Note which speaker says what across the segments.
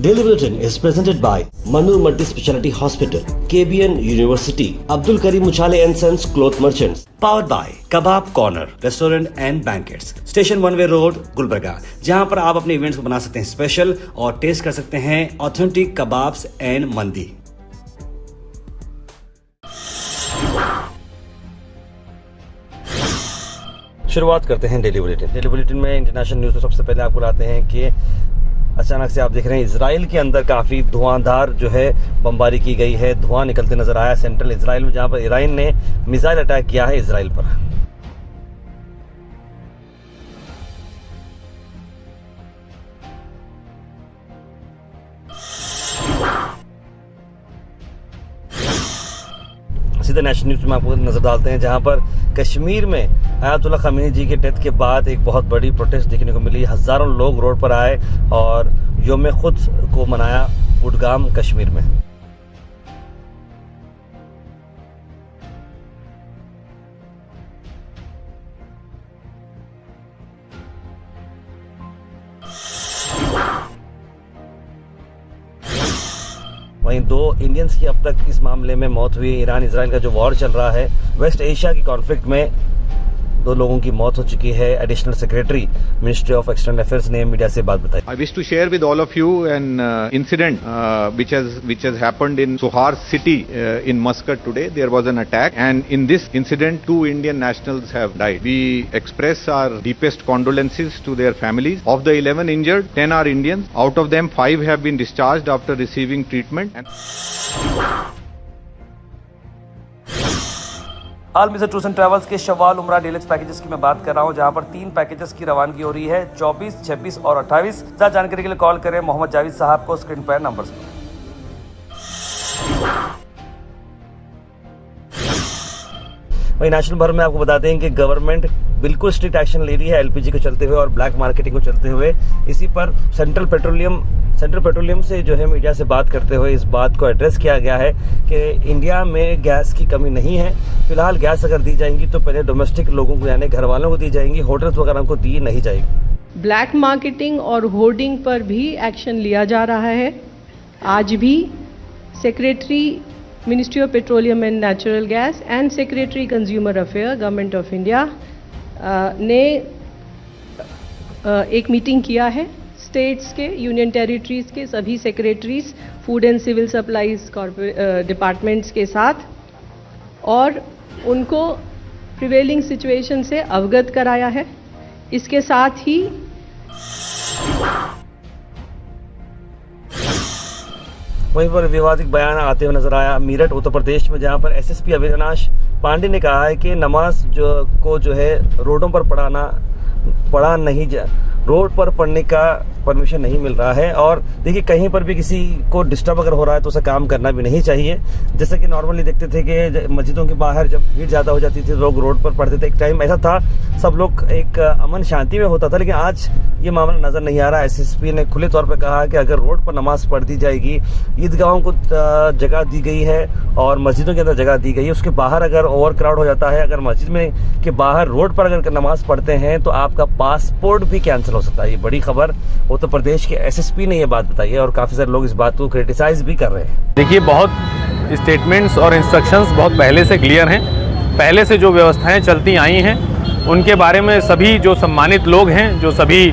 Speaker 1: Daily Bulletin is presented by Manur Multi-Speciality Hospital, KBN University, Abdul Karim Uchale and Sons Cloth Merchants. Powered by Kebab Corner Restaurant and Banquets, Station One Way Road, Gulbarga, जहां पर आप अपने events को बना सकते हैं special और test कर सकते हैं ऑथेंटिक कबाब्स एंड मंदी। शुरुआत करते हैं डेली बुलेटिन। डेली बुलेटिन में इंटरनेशनल न्यूज़ में सबसे पहले आपको लाते हैं कि अचानक से आप देख रहे हैं इजराइल के अंदर काफ़ी धुआंधार जो है बमबारी की गई है। धुआं निकलते नजर आया सेंट्रल इजराइल में, जहां पर ईरान ने मिसाइल अटैक किया है इजराइल पर। सीधे नेशनल न्यूज़ में आपको नजर डालते हैं, जहां पर कश्मीर में आयतुल्लाह खमीनी जी के डेथ के बाद एक बहुत बड़ी प्रोटेस्ट देखने को मिली। हज़ारों लोग रोड पर आए और यौम खुद को मनाया बुडगाम कश्मीर में। वहीं 2 इंडियंस की अब तक इस मामले में मौत हुई। ईरान इजराइल का जो वॉर चल रहा है, वेस्ट एशिया की कॉन्फ्लिक्ट में 2 लोगों की मौत हो चुकी है। Additional secretary ministry of external affairs ने मीडिया से बात बताई।
Speaker 2: I wish to share with all of you an incident which has happened in Sohar city in Muscat today. There was an attack, and in this incident 2 Indian nationals have died. We express our deepest condolences to their families. Of the 11 injured, 10 are Indians. Out of them 5 have been discharged after receiving treatment.
Speaker 3: हाल में से tours and travels के शवाल उमरा deluxe packages की मैं बात कर रहा हूं, जहां पर 3 पैकेजेस की रवानगी हो रही है 24, 26 और 28। ज्यादा जानकारी के लिए कॉल करें मोहम्मद जावेद साहब को स्क्रीन पर नंबर्स पर। वहीं नेशनल भर में आपको बताते हैं कि गवर्नमेंट बिल्कुल स्ट्रिक्ट एक्शन ले रही है एलपीजी को चलते हुए और ब्लैक मार्केटिंग को चलते हुए। इसी पर सेंट्रल पेट्रोलियम से जो है मीडिया से बात करते हुए इस बात को एड्रेस किया गया है कि इंडिया में गैस की कमी नहीं है। फिलहाल गैस अगर दी जाएंगी तो पहले डोमेस्टिक लोगों को यानी घर वालों को दी जाएंगी, होटल्स वगैरह को दी नहीं जाएगी।
Speaker 4: ब्लैक मार्केटिंग और होर्डिंग पर भी एक्शन लिया जा रहा है। आज भी secretary ministry of petroleum and natural gas and secretary consumer affair government of India ने एक मीटिंग किया है स्टेट्स के, यूनियन टेरिटरीज के सभी secretaries, food and civil supplies departments के साथ, और उनको प्रिवेलिंग सिचुएशन से अवगत कराया है। इसके साथ ही
Speaker 3: वहीं पर विवादित बयान आते हुए नजर आया मीरठ उत्तर प्रदेश में, जहां पर एसएसपी अविनाश पांडे ने कहा है कि नमाज जो है रोडों पर रोड पर पढ़ने का परमिशन नहीं मिल रहा है। और देखिए कहीं पर भी किसी को डिस्टर्ब अगर हो रहा है तो उसे काम करना भी नहीं चाहिए। जैसे कि नॉर्मली देखते थे कि मस्जिदों के बाहर जब भीड़ ज़्यादा हो जाती थी लोग रोड पर पढ़ते थे। एक टाइम ऐसा था सब लोग एक अमन शांति में होता था, लेकिन आज ये मामला नज़र नहीं आ रहा। एसएसपी ने खुले तौर पर कहा कि अगर रोड पर नमाज पढ़ दी जाएगी, ईदगाहों को जगह दी गई है और मस्जिदों के अंदर जगह दी गई है, उसके बाहर अगर ओवर क्राउड हो जाता है, अगर मस्जिद में के बाहर रोड पर अगर नमाज पढ़ते हैं तो आपका पासपोर्ट भी कैंसिल हो सकता है। ये बड़ी खबर उत्तर प्रदेश के एसएसपी ने ये बात बताई है और काफ़ी सारे लोग इस बात को क्रिटिसाइज भी कर रहे हैं।
Speaker 5: देखिए, बहुत स्टेटमेंट्स और इंस्ट्रक्शंस बहुत पहले से क्लियर हैं। पहले से जो व्यवस्थाएं चलती आई हैं उनके बारे में सभी जो सम्मानित लोग हैं, जो सभी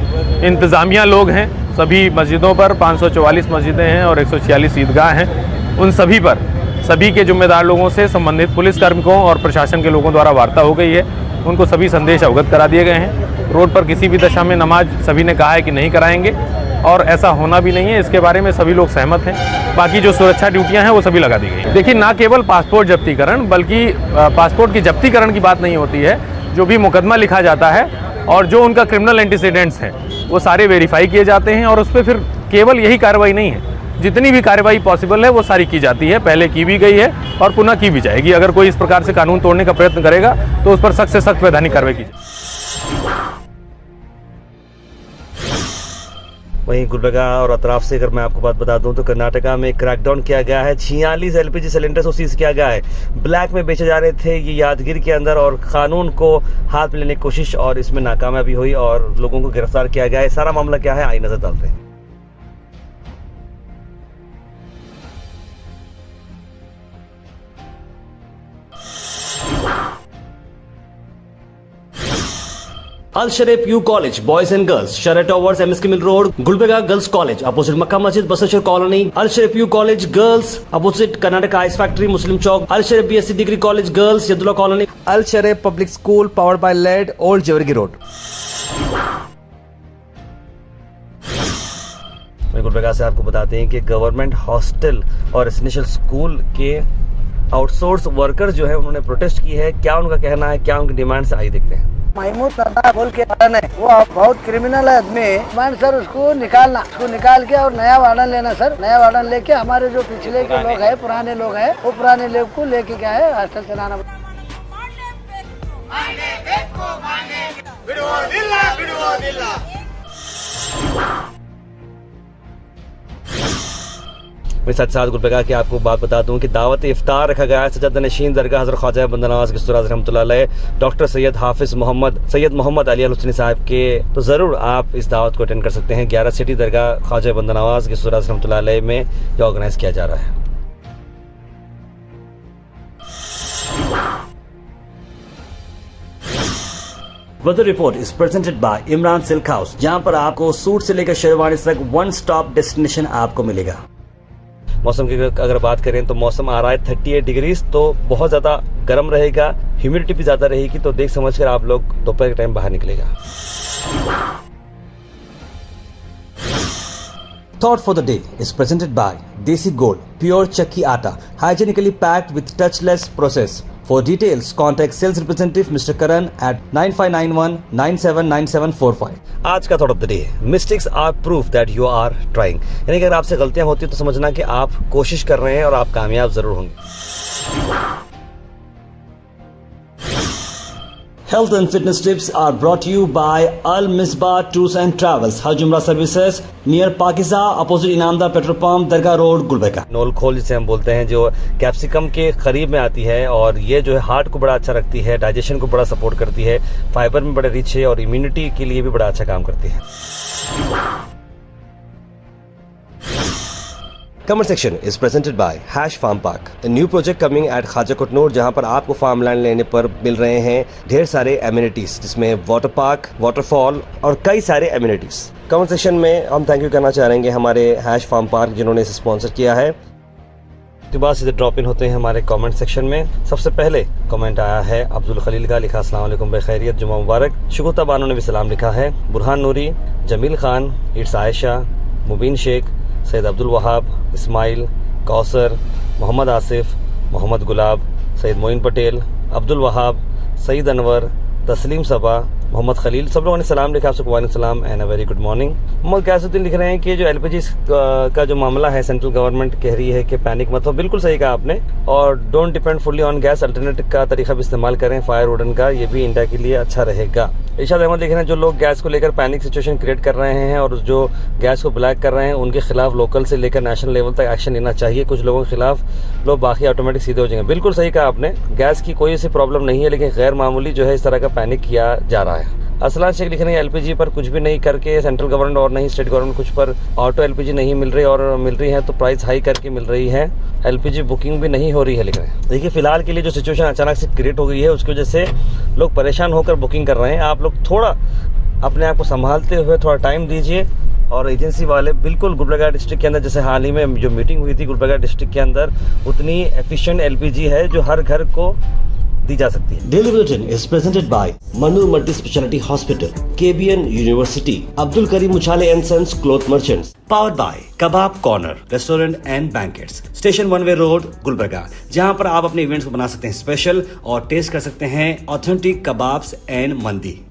Speaker 5: इंतज़ामिया लोग हैं, सभी मस्जिदों पर 544 मस्जिदें हैं और 146 ईदगाह हैं, उन सभी पर सभी के जिम्मेदार लोगों से संबंधित पुलिस कार्मिकों और प्रशासन के लोगों द्वारा वार्ता हो गई है। उनको सभी संदेश अवगत करा दिए गए हैं। रोड पर किसी भी दशा में नमाज सभी ने कहा है कि नहीं कराएंगे और ऐसा होना भी नहीं है। इसके बारे में सभी लोग सहमत हैं। बाकी जो सुरक्षा ड्यूटियां हैं वो सभी लगा दी गई हैं। देखिए, ना केवल पासपोर्ट जब्तीकरण बल्कि पासपोर्ट की जब्तीकरण की बात नहीं होती है। जो भी मुकदमा लिखा जाता है और जो उनका क्रिमिनल एंटीसीडेंट्स हैं वो सारे वेरीफाई किए जाते हैं और उस पर फिर केवल यही कार्रवाई नहीं है, जितनी भी कार्रवाई पॉसिबल है वो सारी की जाती है, पहले की भी गई है और पुनः की भी जाएगी। अगर कोई इस प्रकार से कानून तोड़ने का प्रयत्न करेगा तो उस पर सख्त से सख्त वैधानिक कार्रवाई की जाएगी।
Speaker 3: वहीं गुलबर्गा और अतराफ से अगर मैं आपको बात बता दूं तो कर्नाटका में क्रैकडाउन किया गया है। 46 एलपीजी सिलेंडर्स को सीज किया गया है। ब्लैक में बेचे जा रहे थे ये यादगिर के अंदर और कानून को हाथ में लेने की कोशिश और इसमें नाकामयाबी हुई और लोगों को गिरफ्तार किया गया है। सारा मामला क्या है, आई नजर डालते हैं।
Speaker 1: Al Sharif U college boys and girls, Sharat towers, MSK mill road, Gulbarga girls college opposite Mecca Masjid, Basaveshwar colony, Al Sharif U college girls opposite Karnataka ice factory, Muslim Chowk, Al Sharif BSc degree college girls, Yadulla colony, Al Sharif public school powered by लेड, ओल्ड जेवरगी रोड। गुलबर्गा से आपको बताते हैं कि government hostel और residential school के outsource workers जो है उन्होंने प्रोटेस्ट की है। क्या उनका कहना है, क्या उनकी डिमांड से, आइए देखते हैं।
Speaker 6: महमूद नदा बोल के वार्डन है, वो बहुत क्रिमिनल है आदमी। डिमांड सर उसको निकालना, उसको निकाल के और नया वार्डन लेना सर। नया वार्डन लेके हमारे जो पिछले के लोग हैं, पुराने लोग हैं, वो पुराने लोग को लेके क्या है हॉस्टल चलाना।
Speaker 1: मैं साथ साथ गुलबर्गा की आपको बात बता दूं कि दावत इफ्तार रखा गया है सज्जाद नशीन दरगाह हज़रत ख्वाजा बंदा नवाज क़िस्तुराज़ रहमतुल्लाह अलैह डॉक्टर सैयद मोहम्मद अली अल हुसैनी साहब के। तो ज़रूर आप इस दावत को अटेंड कर सकते हैं। 11 सिटी दरगाह ख्वाजा बंदा नवाज क़िस्तुराज़ रहमतुल्लाह अलैह में ये ऑर्गेनाइज किया जा रहा है। Weather report is presented by Imran silk house, जहां पर आपको सूट से लेकर शेरवानी तक वन स्टॉप डेस्टिनेशन आपको मिलेगा। मौसम की अगर बात करें तो मौसम आ रहा है 38 डिग्रीज, तो बहुत ज़्यादा गर्म रहेगा, ह्यूमिडिटी भी ज़्यादा रहेगी, तो देख समझ कर आप लोग दोपहर के टाइम बाहर निकलेगा। Thought for the day is presented by Desi Gold, pure chakki atta, hygienically packed with touchless process. For details, contact sales representative Mr. Karan at 9591979745. आज का thought of the day, mistakes are proof that you are trying. यानी कि अगर आपसे गलतियां होती हैं तो समझना कि आप कोशिश कर रहे हैं और आप कामयाब जरूर होंगे। Health and fitness tips are brought to you by Al Misbah Tours and Travels, Hajj Umrah Services, near Pakiza, opposite Inamdar petrol pump, Dargah road, Gulbarga. नोल खोल जिसे हम बोलते हैं, जो कैप्सिकम के करीब में आती है और ये जो है हार्ट को बड़ा अच्छा रखती है, डाइजेशन को बड़ा सपोर्ट करती है, फाइबर में बड़े रिच है और इम्यूनिटी के लिए भी बड़ा अच्छा काम करती है। Comment section is presented by Hash Farm Park, a new project coming at Khaja Kotnoor, जहां पर आपको फार्म लैंड लेने पर मिल रहे हैं ढेर सारे एमिनिटीज, जिसमें वाटर पार्क, वाटरफॉल और कई सारे एमिनिटीज। कमेंट सेक्शन में हम थैंक यू करना चाहेंगे हमारे हैश फार्म पार्क जिन्होंने इसे स्पॉन्सर किया है। उसके बाद सीधे ड्रॉप इन होते हैं हमारे कमेंट सेक्शन में। सबसे पहले कमेंट आया है अब्दुल खलील का, लिखा अस्सलाम वालेकुम बखैरियत, जुमा मुबारक। शुकुर तबानो ने भी सलाम लिखा है। बुरहान नूरी, जमील खान, इट्स आयशा, मुबीन शेख, सैयद अब्दुल वहाब, इस्माइल, कौसर, मोहम्मद आसिफ, मोहम्मद गुलाब, सैयद मोइन पटेल, अब्दुल वहाब, सईद अनवर, तस्लीम सबा, मोहम्मद खलील, सब लोगों ने सलाम लिखा। आपसे वालेकुम सलाम and a very good morning. Mohammad Ghiasuddin लिख रहे हैं कि जो LPG का जो मामला है, सेंट्रल गवर्नमेंट कह रही है कि पैनिक मत हो। बिल्कुल सही कहा आपने, और don't depend fully on gas, alternative का तरीका भी इस्तेमाल करें, फायर वुडन का, ये भी इंडिया के लिए अच्छा रहेगा। इरशाद अहमद लिख रहे हैं जो लोग गैस को लेकर पैनिक सिचुएशन क्रिएट कर रहे हैं और जो गैस को ब्लैक कर रहे हैं, उनके खिलाफ लोकल से लेकर नेशनल लेवल तक एक्शन लेना चाहिए। कुछ लोगों के खिलाफ लोग बाकी ऑटोमेटिक सीधे हो जाएंगे। बिल्कुल सही कहा आपने, गैस की कोई ऐसी प्रॉब्लम नहीं है, लेकिन गैर मामूली जो है इस तरह का पैनिक किया जा रहा है। असलान शेख लिख रहे हैं LPG पर कुछ भी नहीं करके सेंट्रल गवर्नमेंट और नहीं स्टेट गवर्नमेंट कुछ पर ऑटो LPG नहीं मिल रही, और मिल रही है तो प्राइस हाई करके मिल रही है। LPG बुकिंग भी नहीं हो रही है, लिख रहे हैं। देखिए फिलहाल के लिए जो सिचुएशन अचानक से क्रिएट हो गई है, उसकी वजह से लोग परेशान होकर बुकिंग कर रहे हैं। आप लोग थोड़ा अपने आप को संभालते हुए थोड़ा टाइम दीजिए, और एजेंसी वाले बिल्कुल गुलबर्गा डिस्ट्रिक्ट के अंदर, जैसे हाल ही में जो मीटिंग हुई थी गुलबर्गा डिस्ट्रिक्ट के अंदर, उतनी एफिशिएंट LPG है जो हर घर को दी जा सकती है। Daily bulletin is presented by Manoor multi speciality hospital, KBN university, Abdul Karim Muchhale and sons cloth merchants, powered by kebab corner restaurant and banquets, station 1 way road, Gulbarga, जहां पर आप अपने इवेंट्स को बना सकते हैं स्पेशल और टेस्ट कर सकते हैं ऑथेंटिक कबाब्स एंड मंदी।